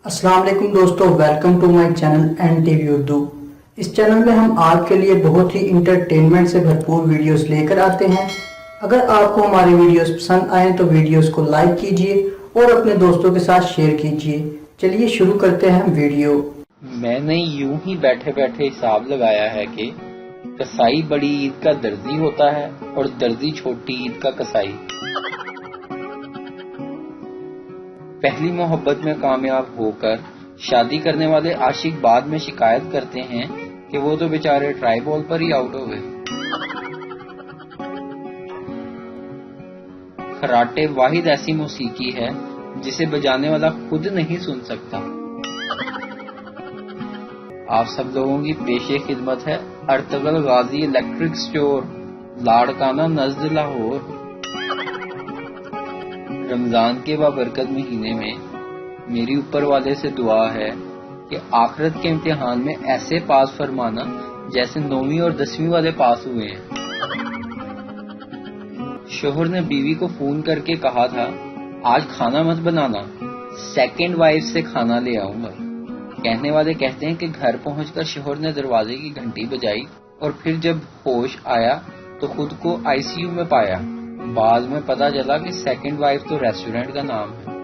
अस्सलाम वालेकुम दोस्तों, welcome to my channel N TV Urdu. इस चैनल में हम आपके लिए बहुत ही इंटरटेनमेंट से भरपूर वीडियोस लेकर आते हैं। अगर आपको हमारी वीडियोस पसंद आए तो वीडियोस को लाइक कीजिए और अपने दोस्तों के साथ शेयर कीजिए। चलिए शुरू करते हैं वीडियो। मैंने यूं ही बैठे बैठे हिसाब लगाया है कि कसाई बड़ी ईद का दर्जी होता है और दर्जी छोटी ईद का कसाई। पहली मोहब्बत में कामयाब होकर शादी करने वाले आशिक बाद में शिकायत करते हैं कि वो तो बेचारे ट्राई बॉल पर ही आउट हो गए। खराटे वाहिद ऐसी मौसीकी है जिसे बजाने वाला खुद नहीं सुन सकता। आप सब लोगों की पेशे खिदमत है अर्तगल गाजी इलेक्ट्रिक स्टोर, लाड़काना नज़द लाहौर। रमजान के बाबरकत महीने में मेरी ऊपर वाले से दुआ है कि आखिरत के इम्तिहान में ऐसे पास फरमाना जैसे 9वीं और 10वीं वाले पास हुए हैं। शोहर ने बीवी को फोन करके कहा था, आज खाना मत बनाना, सेकंड वाइफ से खाना ले आऊंगा। कहने वाले कहते हैं कि घर पहुंचकर शोहर ने दरवाजे की घंटी बजाई और फिर जब होश आया तो खुद को आईसीयू में पाया। बाद में पता चला कि सेकंड वाइफ तो रेस्टोरेंट का नाम है।